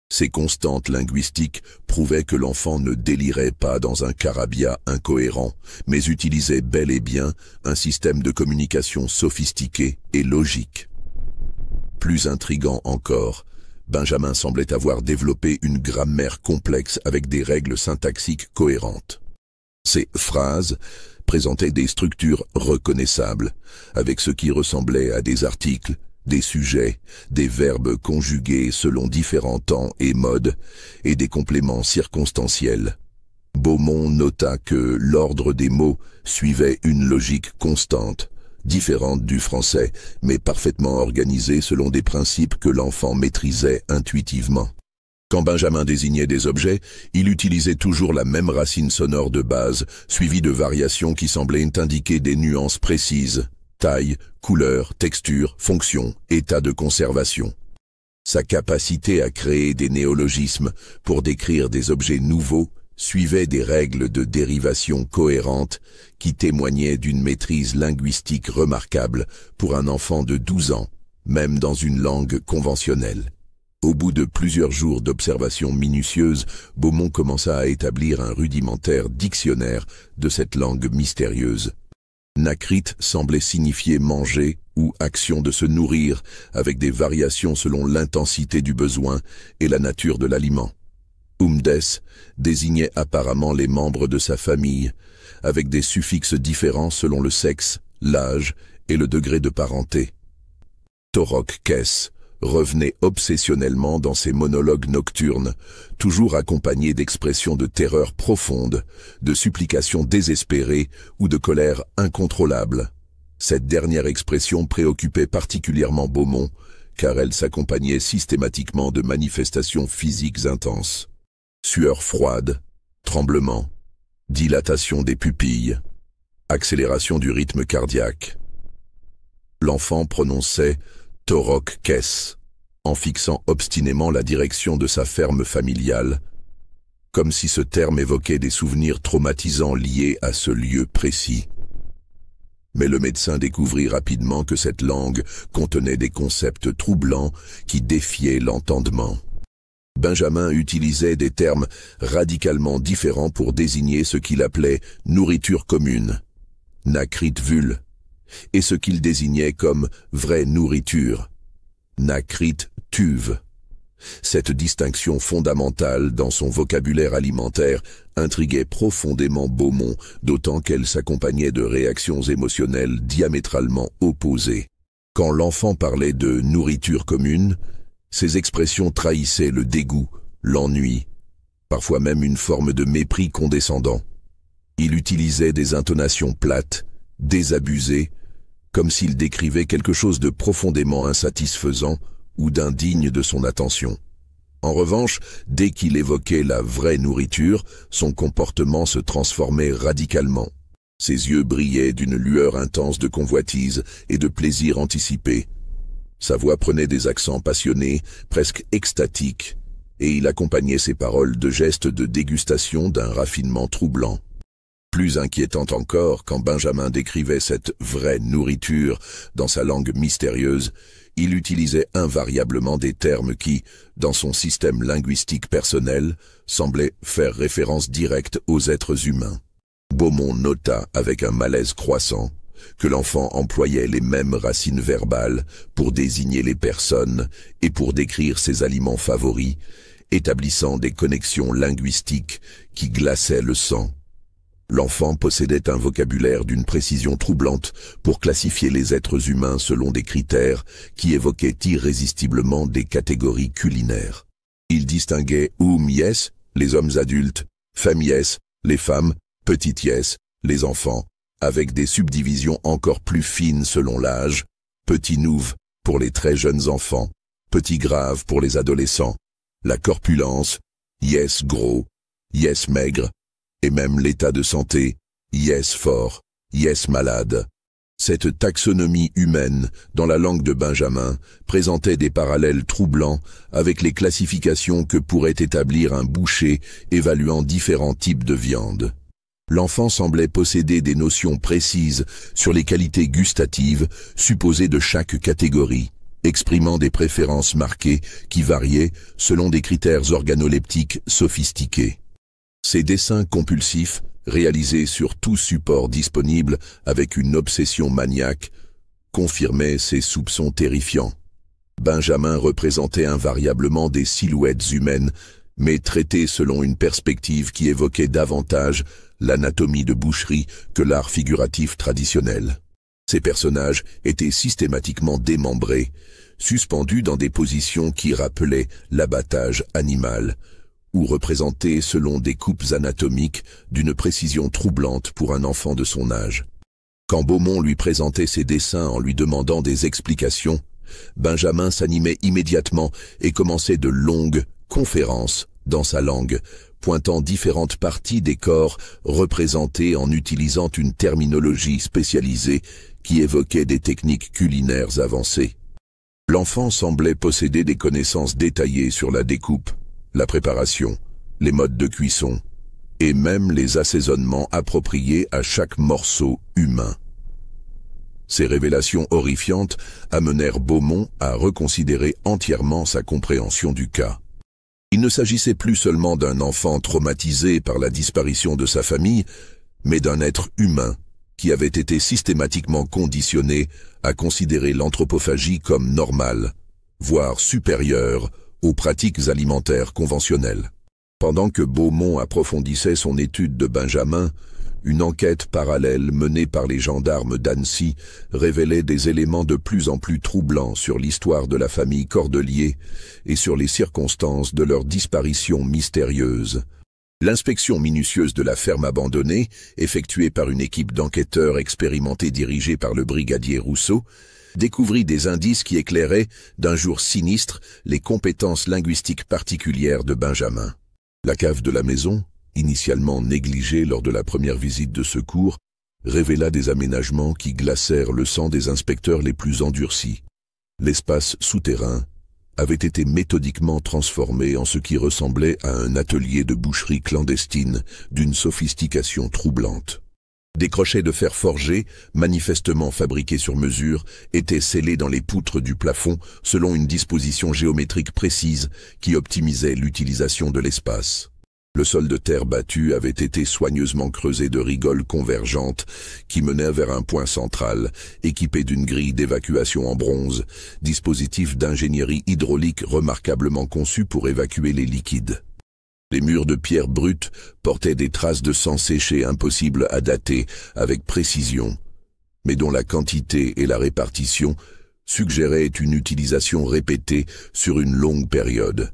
Ces constantes linguistiques prouvaient que l'enfant ne délirait pas dans un charabia incohérent, mais utilisait bel et bien un système de communication sophistiqué et logique. Plus intrigant encore, Benjamin semblait avoir développé une grammaire complexe avec des règles syntaxiques cohérentes. Ces phrases présentaient des structures reconnaissables, avec ce qui ressemblait à des articles, des sujets, des verbes conjugués selon différents temps et modes, et des compléments circonstanciels. Beaumont nota que l'ordre des mots suivait une logique constante, différente du français, mais parfaitement organisée selon des principes que l'enfant maîtrisait intuitivement. Quand Benjamin désignait des objets, il utilisait toujours la même racine sonore de base, suivie de variations qui semblaient indiquer des nuances précises: taille, couleur, texture, fonction, état de conservation. Sa capacité à créer des néologismes pour décrire des objets nouveaux suivait des règles de dérivation cohérentes qui témoignaient d'une maîtrise linguistique remarquable pour un enfant de 12 ans, même dans une langue conventionnelle. Au bout de plusieurs jours d'observation minutieuse, Beaumont commença à établir un rudimentaire dictionnaire de cette langue mystérieuse. Nakrit semblait signifier manger ou action de se nourrir, avec des variations selon l'intensité du besoin et la nature de l'aliment. Umdes désignait apparemment les membres de sa famille, avec des suffixes différents selon le sexe, l'âge et le degré de parenté. Torok Kes revenait obsessionnellement dans ses monologues nocturnes, toujours accompagnés d'expressions de terreur profonde, de supplications désespérées ou de colère incontrôlable. Cette dernière expression préoccupait particulièrement Beaumont, car elle s'accompagnait systématiquement de manifestations physiques intenses. Sueur froide, tremblement, dilatation des pupilles, accélération du rythme cardiaque. L'enfant prononçait Torok Kes, en fixant obstinément la direction de sa ferme familiale, comme si ce terme évoquait des souvenirs traumatisants liés à ce lieu précis. Mais le médecin découvrit rapidement que cette langue contenait des concepts troublants qui défiaient l'entendement. Benjamin utilisait des termes radicalement différents pour désigner ce qu'il appelait nourriture commune, nakrit vul, et ce qu'il désignait comme vraie nourriture, nakrit tuve. Cette distinction fondamentale dans son vocabulaire alimentaire intriguait profondément Beaumont, d'autant qu'elle s'accompagnait de réactions émotionnelles diamétralement opposées. Quand l'enfant parlait de nourriture commune, ces expressions trahissaient le dégoût, l'ennui, parfois même une forme de mépris condescendant. Il utilisait des intonations plates, désabusées, comme s'il décrivait quelque chose de profondément insatisfaisant ou d'indigne de son attention. En revanche, dès qu'il évoquait la vraie nourriture, son comportement se transformait radicalement. Ses yeux brillaient d'une lueur intense de convoitise et de plaisir anticipé. Sa voix prenait des accents passionnés, presque extatiques, et il accompagnait ses paroles de gestes de dégustation d'un raffinement troublant. Plus inquiétant encore, quand Benjamin décrivait cette vraie nourriture dans sa langue mystérieuse, il utilisait invariablement des termes qui, dans son système linguistique personnel, semblaient faire référence directe aux êtres humains. Beaumont nota avec un malaise croissant que l'enfant employait les mêmes racines verbales pour désigner les personnes et pour décrire ses aliments favoris, établissant des connexions linguistiques qui glaçaient le sang. L'enfant possédait un vocabulaire d'une précision troublante pour classifier les êtres humains selon des critères qui évoquaient irrésistiblement des catégories culinaires. Il distinguait yes, les hommes adultes, yes, les femmes, yes, les enfants, avec des subdivisions encore plus fines selon l'âge, petit nouve pour les très jeunes enfants, petit grave pour les adolescents, la corpulence, yes gros, yes maigre, et même l'état de santé, yes fort, yes malade. Cette taxonomie humaine, dans la langue de Benjamin, présentait des parallèles troublants avec les classifications que pourrait établir un boucher évaluant différents types de viande. L'enfant semblait posséder des notions précises sur les qualités gustatives supposées de chaque catégorie, exprimant des préférences marquées qui variaient selon des critères organoleptiques sophistiqués. Ces dessins compulsifs, réalisés sur tout support disponible avec une obsession maniaque, confirmaient ses soupçons terrifiants. Benjamin représentait invariablement des silhouettes humaines, mais traitées selon une perspective qui évoquait davantage l'anatomie de boucherie que l'art figuratif traditionnel. Ces personnages étaient systématiquement démembrés, suspendus dans des positions qui rappelaient l'abattage animal, ou représentés selon des coupes anatomiques d'une précision troublante pour un enfant de son âge. Quand Beaumont lui présentait ses dessins en lui demandant des explications, Benjamin s'animait immédiatement et commençait de longues conférences dans sa langue, pointant différentes parties des corps représentés en utilisant une terminologie spécialisée qui évoquait des techniques culinaires avancées. L'enfant semblait posséder des connaissances détaillées sur la découpe, la préparation, les modes de cuisson, et même les assaisonnements appropriés à chaque morceau humain. Ces révélations horrifiantes amenèrent Beaumont à reconsidérer entièrement sa compréhension du cas. Il ne s'agissait plus seulement d'un enfant traumatisé par la disparition de sa famille, mais d'un être humain qui avait été systématiquement conditionné à considérer l'anthropophagie comme normale, voire supérieure aux pratiques alimentaires conventionnelles. Pendant que Beaumont approfondissait son étude de Benjamin, une enquête parallèle menée par les gendarmes d'Annecy révélait des éléments de plus en plus troublants sur l'histoire de la famille Cordelier et sur les circonstances de leur disparition mystérieuse. L'inspection minutieuse de la ferme abandonnée, effectuée par une équipe d'enquêteurs expérimentés dirigée par le brigadier Rousseau, découvrit des indices qui éclairaient d'un jour sinistre les compétences linguistiques particulières de Benjamin. La cave de la maison, initialement négligée lors de la première visite de secours, révéla des aménagements qui glacèrent le sang des inspecteurs les plus endurcis. L'espace souterrain avait été méthodiquement transformé en ce qui ressemblait à un atelier de boucherie clandestine d'une sophistication troublante. Des crochets de fer forgé, manifestement fabriqués sur mesure, étaient scellés dans les poutres du plafond selon une disposition géométrique précise qui optimisait l'utilisation de l'espace. Le sol de terre battue avait été soigneusement creusé de rigoles convergentes qui menaient vers un point central, équipé d'une grille d'évacuation en bronze, dispositif d'ingénierie hydraulique remarquablement conçu pour évacuer les liquides. Les murs de pierre brute portaient des traces de sang séché impossibles à dater avec précision, mais dont la quantité et la répartition suggéraient une utilisation répétée sur une longue période.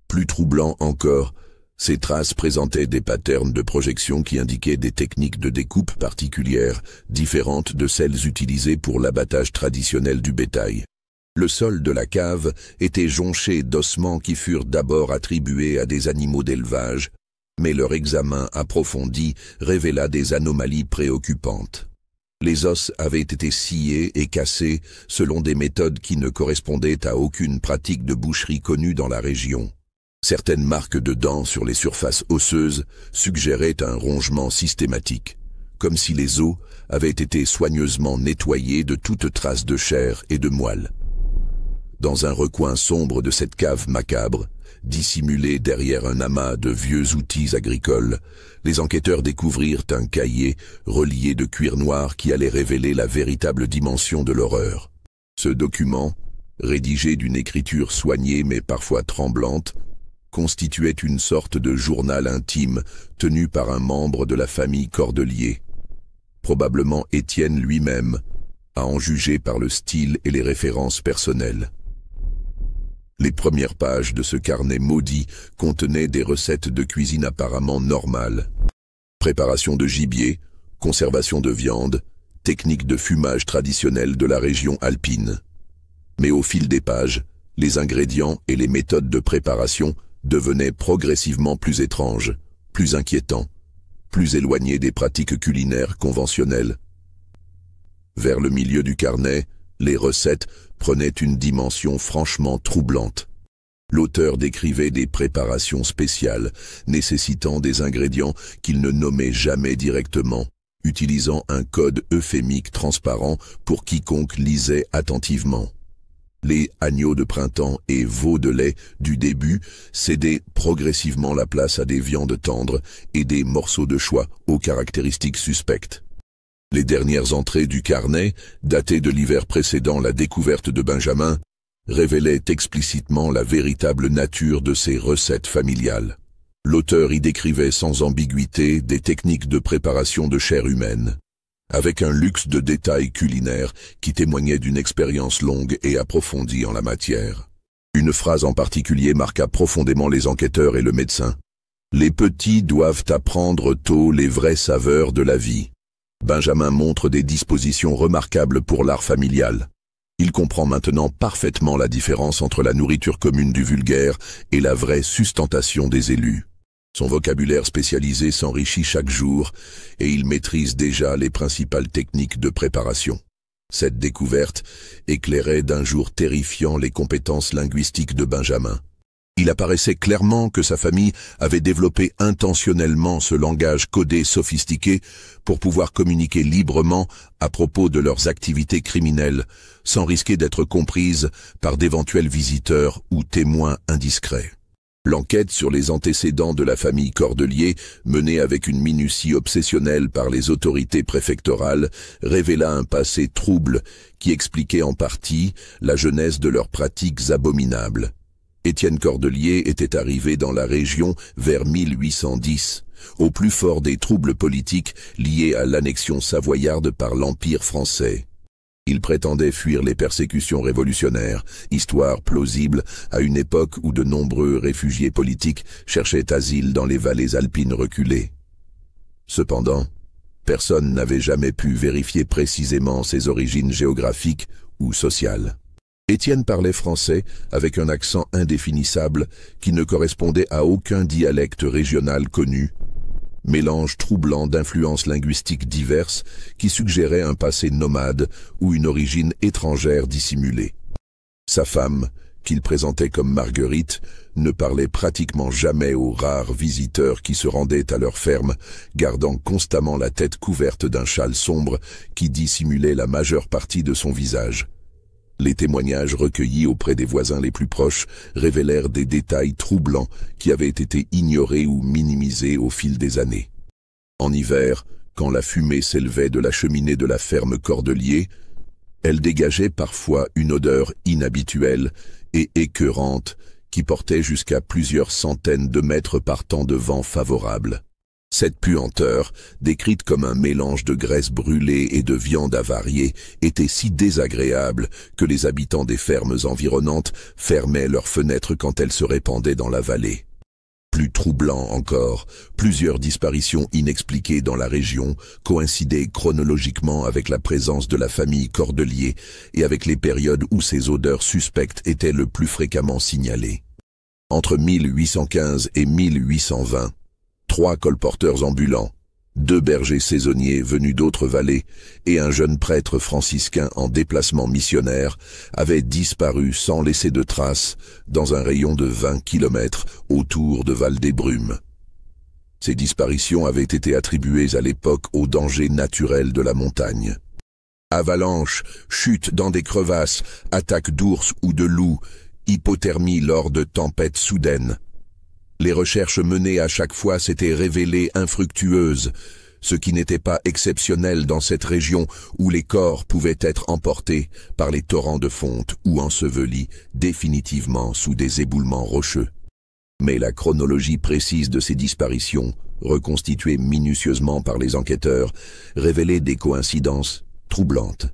Plus troublant encore, ces traces présentaient des patterns de projection qui indiquaient des techniques de découpe particulières, différentes de celles utilisées pour l'abattage traditionnel du bétail. Le sol de la cave était jonché d'ossements qui furent d'abord attribués à des animaux d'élevage, mais leur examen approfondi révéla des anomalies préoccupantes. Les os avaient été sciés et cassés selon des méthodes qui ne correspondaient à aucune pratique de boucherie connue dans la région. Certaines marques de dents sur les surfaces osseuses suggéraient un rongement systématique, comme si les os avaient été soigneusement nettoyés de toute trace de chair et de moelle. Dans un recoin sombre de cette cave macabre, dissimulée derrière un amas de vieux outils agricoles, les enquêteurs découvrirent un cahier relié de cuir noir qui allait révéler la véritable dimension de l'horreur. Ce document, rédigé d'une écriture soignée mais parfois tremblante, constituait une sorte de journal intime tenu par un membre de la famille Cordelier. Probablement Étienne lui-même, à en juger par le style et les références personnelles. Les premières pages de ce carnet maudit contenaient des recettes de cuisine apparemment normales. Préparation de gibier, conservation de viande, techniques de fumage traditionnelles de la région alpine. Mais au fil des pages, les ingrédients et les méthodes de préparation devenaient progressivement plus étranges, plus inquiétants, plus éloignés des pratiques culinaires conventionnelles. Vers le milieu du carnet, les recettes prenaient une dimension franchement troublante. L'auteur décrivait des préparations spéciales, nécessitant des ingrédients qu'il ne nommait jamais directement, utilisant un code euphémique transparent pour quiconque lisait attentivement. Les agneaux de printemps et veaux de lait du début cédaient progressivement la place à des viandes tendres et des morceaux de choix aux caractéristiques suspectes. Les dernières entrées du carnet, datées de l'hiver précédant la découverte de Benjamin, révélaient explicitement la véritable nature de ces recettes familiales. L'auteur y décrivait sans ambiguïté des techniques de préparation de chair humaine, avec un luxe de détails culinaires qui témoignait d'une expérience longue et approfondie en la matière. Une phrase en particulier marqua profondément les enquêteurs et le médecin. « Les petits doivent apprendre tôt les vraies saveurs de la vie. » Benjamin montre des dispositions remarquables pour l'art familial. Il comprend maintenant parfaitement la différence entre la nourriture commune du vulgaire et la vraie sustentation des élus. Son vocabulaire spécialisé s'enrichit chaque jour et il maîtrise déjà les principales techniques de préparation. Cette découverte éclairait d'un jour terrifiant les compétences linguistiques de Benjamin. Il apparaissait clairement que sa famille avait développé intentionnellement ce langage codé sophistiqué pour pouvoir communiquer librement à propos de leurs activités criminelles, sans risquer d'être comprises par d'éventuels visiteurs ou témoins indiscrets. L'enquête sur les antécédents de la famille Cordelier, menée avec une minutie obsessionnelle par les autorités préfectorales, révéla un passé trouble qui expliquait en partie la genèse de leurs pratiques abominables. Étienne Cordelier était arrivé dans la région vers 1810, au plus fort des troubles politiques liés à l'annexion savoyarde par l'Empire français. Il prétendait fuir les persécutions révolutionnaires, histoire plausible à une époque où de nombreux réfugiés politiques cherchaient asile dans les vallées alpines reculées. Cependant, personne n'avait jamais pu vérifier précisément ses origines géographiques ou sociales. Étienne parlait français avec un accent indéfinissable qui ne correspondait à aucun dialecte régional connu, mélange troublant d'influences linguistiques diverses qui suggérait un passé nomade ou une origine étrangère dissimulée. Sa femme, qu'il présentait comme Marguerite, ne parlait pratiquement jamais aux rares visiteurs qui se rendaient à leur ferme, gardant constamment la tête couverte d'un châle sombre qui dissimulait la majeure partie de son visage. Les témoignages recueillis auprès des voisins les plus proches révélèrent des détails troublants qui avaient été ignorés ou minimisés au fil des années. En hiver, quand la fumée s'élevait de la cheminée de la ferme Cordelier, elle dégageait parfois une odeur inhabituelle et écœurante qui portait jusqu'à plusieurs centaines de mètres par temps de vent favorable. Cette puanteur, décrite comme un mélange de graisse brûlée et de viande avariée, était si désagréable que les habitants des fermes environnantes fermaient leurs fenêtres quand elles se répandaient dans la vallée. Plus troublant encore, plusieurs disparitions inexpliquées dans la région coïncidaient chronologiquement avec la présence de la famille Cordelier et avec les périodes où ces odeurs suspectes étaient le plus fréquemment signalées. Entre 1815 et 1820, 3 colporteurs ambulants, 2 bergers saisonniers venus d'autres vallées et un jeune prêtre franciscain en déplacement missionnaire avaient disparu sans laisser de traces dans un rayon de 20 kilomètres autour de Val-des-Brumes. Ces disparitions avaient été attribuées à l'époque aux dangers naturels de la montagne. Avalanches, chutes dans des crevasses, attaques d'ours ou de loups, hypothermie lors de tempêtes soudaines. Les recherches menées à chaque fois s'étaient révélées infructueuses, ce qui n'était pas exceptionnel dans cette région où les corps pouvaient être emportés par les torrents de fonte ou ensevelis définitivement sous des éboulements rocheux. Mais la chronologie précise de ces disparitions, reconstituée minutieusement par les enquêteurs, révélait des coïncidences troublantes.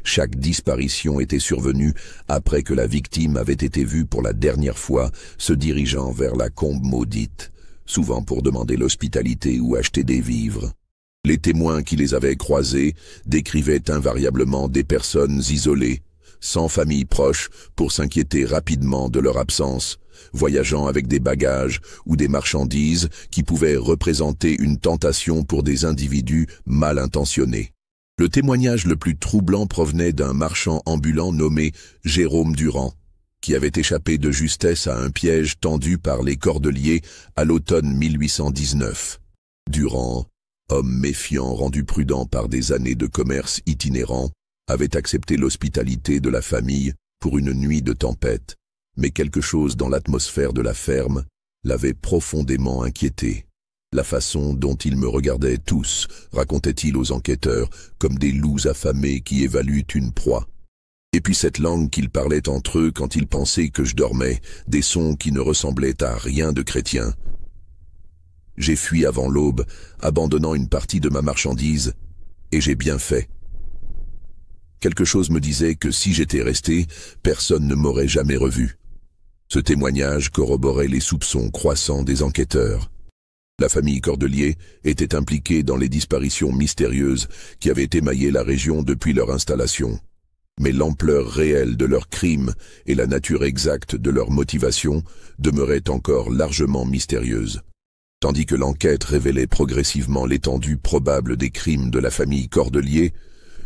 Chaque disparition était survenue après que la victime avait été vue pour la dernière fois se dirigeant vers la combe maudite, souvent pour demander l'hospitalité ou acheter des vivres. Les témoins qui les avaient croisés décrivaient invariablement des personnes isolées, sans famille proche pour s'inquiéter rapidement de leur absence, voyageant avec des bagages ou des marchandises qui pouvaient représenter une tentation pour des individus mal intentionnés. Le témoignage le plus troublant provenait d'un marchand ambulant nommé Jérôme Durand. qui avait échappé de justesse à un piège tendu par les Cordeliers à l'automne 1819. Durand, homme méfiant rendu prudent par des années de commerce itinérant, avait accepté l'hospitalité de la famille pour une nuit de tempête, mais quelque chose dans l'atmosphère de la ferme l'avait profondément inquiété. La façon dont ils me regardaient tous, racontait-il aux enquêteurs, comme des loups affamés qui évaluent une proie. Et puis cette langue qu'ils parlaient entre eux quand ils pensaient que je dormais, des sons qui ne ressemblaient à rien de chrétien. J'ai fui avant l'aube, abandonnant une partie de ma marchandise, et j'ai bien fait. Quelque chose me disait que si j'étais resté, personne ne m'aurait jamais revu. Ce témoignage corroborait les soupçons croissants des enquêteurs. La famille Cordelier était impliquée dans les disparitions mystérieuses qui avaient émaillé la région depuis leur installation. Mais l'ampleur réelle de leurs crimes et la nature exacte de leur motivation demeuraient encore largement mystérieuses. Tandis que l'enquête révélait progressivement l'étendue probable des crimes de la famille Cordelier,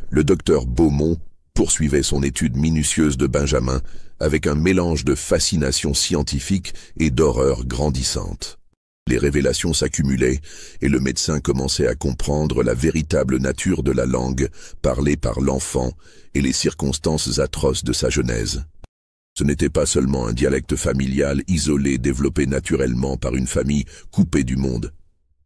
le docteur Beaumont poursuivait son étude minutieuse de Benjamin avec un mélange de fascination scientifique et d'horreur grandissante. Les révélations s'accumulaient et le médecin commençait à comprendre la véritable nature de la langue parlée par l'enfant et les circonstances atroces de sa genèse. Ce n'était pas seulement un dialecte familial isolé développé naturellement par une famille coupée du monde,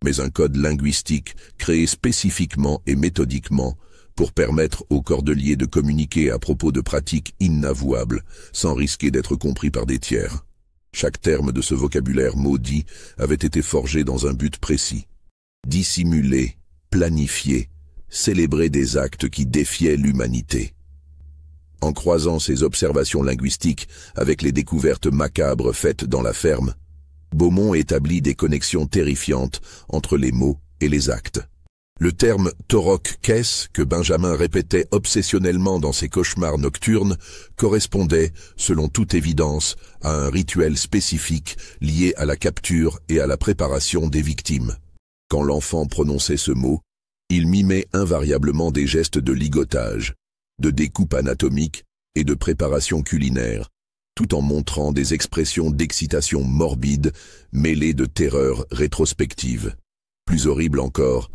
mais un code linguistique créé spécifiquement et méthodiquement pour permettre aux Cordeliers de communiquer à propos de pratiques inavouables sans risquer d'être compris par des tiers. Chaque terme de ce vocabulaire maudit avait été forgé dans un but précis. Dissimuler, planifier, célébrer des actes qui défiaient l'humanité. En croisant ces observations linguistiques avec les découvertes macabres faites dans la ferme, Beaumont établit des connexions terrifiantes entre les mots et les actes. Le terme « torok-kess » que Benjamin répétait obsessionnellement dans ses cauchemars nocturnes correspondait, selon toute évidence, à un rituel spécifique lié à la capture et à la préparation des victimes. Quand l'enfant prononçait ce mot, il mimait invariablement des gestes de ligotage, de découpe anatomique et de préparation culinaire, tout en montrant des expressions d'excitation morbide mêlées de terreur rétrospective. Plus horrible encore,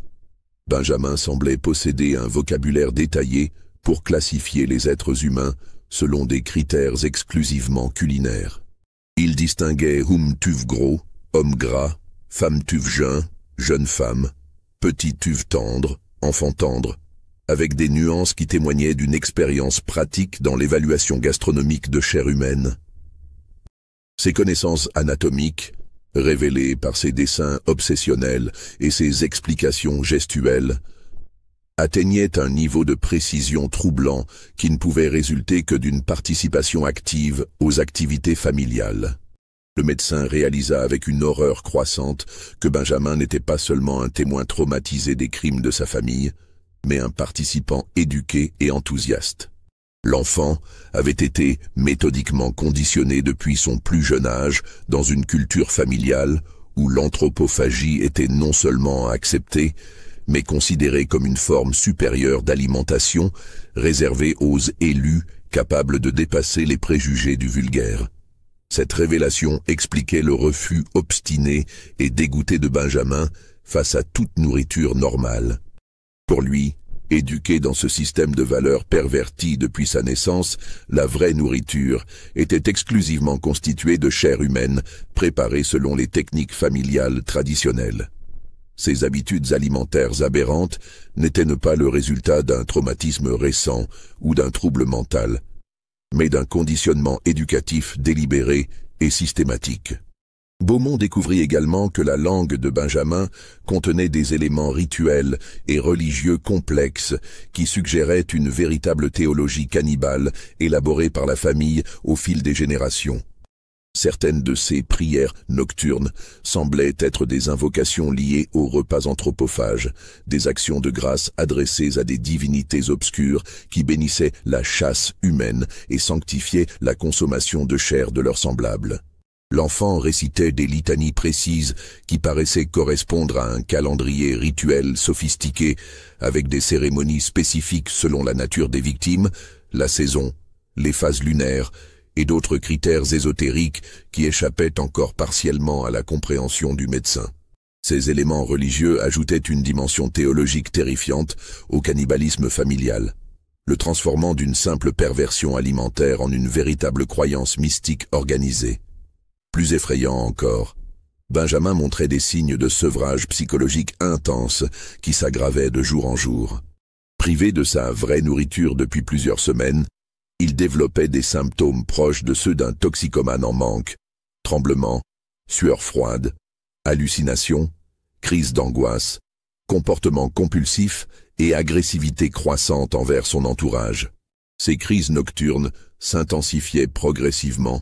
Benjamin semblait posséder un vocabulaire détaillé pour classifier les êtres humains selon des critères exclusivement culinaires. Il distinguait tuve gros, homme gras, femme tuve jeune femme, petit tuve tendre, enfant tendre, avec des nuances qui témoignaient d'une expérience pratique dans l'évaluation gastronomique de chair humaine. Ses connaissances anatomiques, révélées par ses dessins obsessionnels et ses explications gestuelles, atteignaient un niveau de précision troublant qui ne pouvait résulter que d'une participation active aux activités familiales. Le médecin réalisa avec une horreur croissante que Benjamin n'était pas seulement un témoin traumatisé des crimes de sa famille, mais un participant éduqué et enthousiaste. L'enfant avait été méthodiquement conditionné depuis son plus jeune âge dans une culture familiale où l'anthropophagie était non seulement acceptée, mais considérée comme une forme supérieure d'alimentation réservée aux élus capables de dépasser les préjugés du vulgaire. Cette révélation expliquait le refus obstiné et dégoûté de Benjamin face à toute nourriture normale. Pour lui, éduqué dans ce système de valeurs perverti depuis sa naissance, la vraie nourriture était exclusivement constituée de chair humaine, préparée selon les techniques familiales traditionnelles. Ces habitudes alimentaires aberrantes n'étaient pas le résultat d'un traumatisme récent ou d'un trouble mental, mais d'un conditionnement éducatif délibéré et systématique. Beaumont découvrit également que la langue de Benjamin contenait des éléments rituels et religieux complexes qui suggéraient une véritable théologie cannibale élaborée par la famille au fil des générations. Certaines de ces prières nocturnes semblaient être des invocations liées aux repas anthropophages, des actions de grâce adressées à des divinités obscures qui bénissaient la chasse humaine et sanctifiaient la consommation de chair de leurs semblables. L'enfant récitait des litanies précises qui paraissaient correspondre à un calendrier rituel sophistiqué avec des cérémonies spécifiques selon la nature des victimes, la saison, les phases lunaires et d'autres critères ésotériques qui échappaient encore partiellement à la compréhension du médecin. Ces éléments religieux ajoutaient une dimension théologique terrifiante au cannibalisme familial, le transformant d'une simple perversion alimentaire en une véritable croyance mystique organisée. Plus effrayant encore, Benjamin montrait des signes de sevrage psychologique intense qui s'aggravaient de jour en jour. Privé de sa vraie nourriture depuis plusieurs semaines, il développait des symptômes proches de ceux d'un toxicomane en manque: tremblements, sueur froide, hallucinations, crises d'angoisse, comportements compulsifs et agressivité croissante envers son entourage. Ces crises nocturnes s'intensifiaient progressivement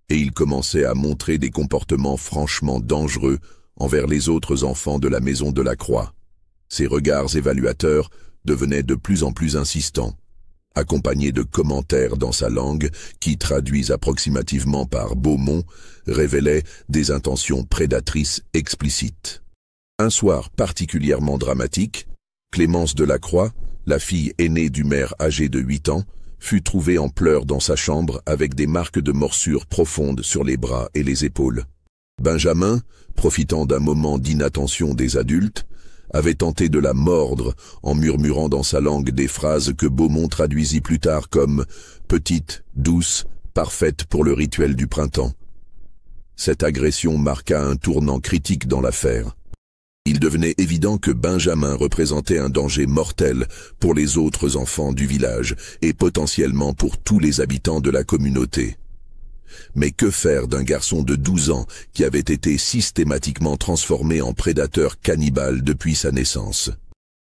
et il commençait à montrer des comportements franchement dangereux envers les autres enfants de la maison de la Croix. Ses regards évaluateurs devenaient de plus en plus insistants, accompagnés de commentaires dans sa langue qui, traduits approximativement par Beaumont, révélaient des intentions prédatrices explicites. Un soir particulièrement dramatique, Clémence Delacroix, la fille aînée du maire âgé de 8 ans, fut trouvée en pleurs dans sa chambre avec des marques de morsures profondes sur les bras et les épaules. Benjamin, profitant d'un moment d'inattention des adultes, avait tenté de la mordre en murmurant dans sa langue des phrases que Beaumont traduisit plus tard comme « petite, douce, parfaite pour le rituel du printemps ». Cette agression marqua un tournant critique dans l'affaire. Il devenait évident que Benjamin représentait un danger mortel pour les autres enfants du village et potentiellement pour tous les habitants de la communauté. Mais que faire d'un garçon de 12 ans qui avait été systématiquement transformé en prédateur cannibale depuis sa naissance?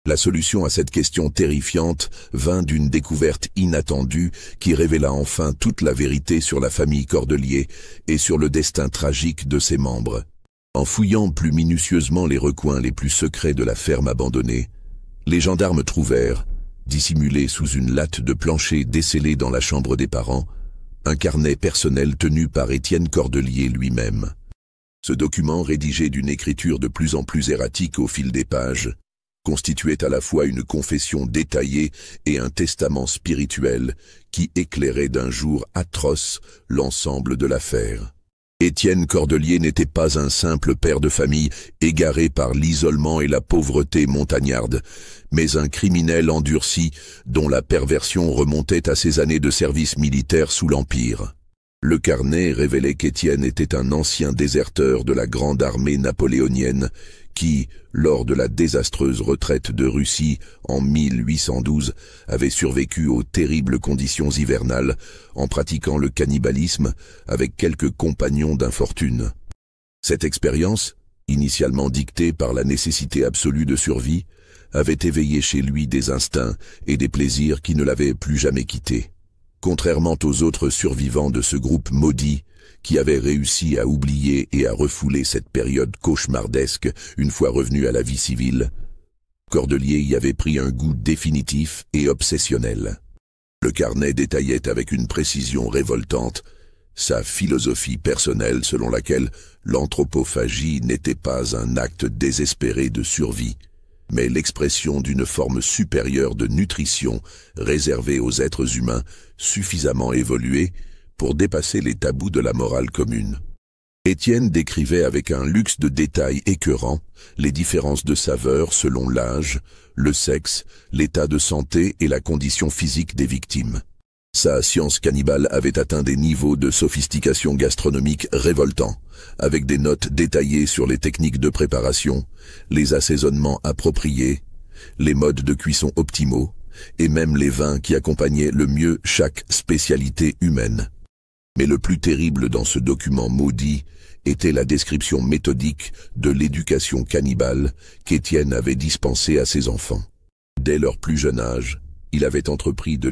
La solution à cette question terrifiante vint d'une découverte inattendue qui révéla enfin toute la vérité sur la famille Cordelier et sur le destin tragique de ses membres. En fouillant plus minutieusement les recoins les plus secrets de la ferme abandonnée, les gendarmes trouvèrent, dissimulé sous une latte de plancher décellée dans la chambre des parents, un carnet personnel tenu par Étienne Cordelier lui-même. Ce document, rédigé d'une écriture de plus en plus erratique au fil des pages, constituait à la fois une confession détaillée et un testament spirituel qui éclairait d'un jour atroce l'ensemble de l'affaire. Étienne Cordelier n'était pas un simple père de famille égaré par l'isolement et la pauvreté montagnarde, mais un criminel endurci dont la perversion remontait à ses années de service militaire sous l'Empire. Le carnet révélait qu'Étienne était un ancien déserteur de la grande armée napoléonienne qui, lors de la désastreuse retraite de Russie en 1812, avait survécu aux terribles conditions hivernales en pratiquant le cannibalisme avec quelques compagnons d'infortune. Cette expérience, initialement dictée par la nécessité absolue de survie, avait éveillé chez lui des instincts et des plaisirs qui ne l'avaient plus jamais quitté. Contrairement aux autres survivants de ce groupe maudit, qui avait réussi à oublier et à refouler cette période cauchemardesque une fois revenu à la vie civile, Cordelier y avait pris un goût définitif et obsessionnel. Le carnet détaillait avec une précision révoltante sa philosophie personnelle selon laquelle l'anthropophagie n'était pas un acte désespéré de survie, mais l'expression d'une forme supérieure de nutrition réservée aux êtres humains suffisamment évolués pour dépasser les tabous de la morale commune. Étienne décrivait avec un luxe de détails écœurant les différences de saveurs selon l'âge, le sexe, l'état de santé et la condition physique des victimes. Sa science cannibale avait atteint des niveaux de sophistication gastronomique révoltants, avec des notes détaillées sur les techniques de préparation, les assaisonnements appropriés, les modes de cuisson optimaux, et même les vins qui accompagnaient le mieux chaque spécialité humaine. Mais le plus terrible dans ce document maudit était la description méthodique de l'éducation cannibale qu'Étienne avait dispensée à ses enfants. Dès leur plus jeune âge, il avait entrepris de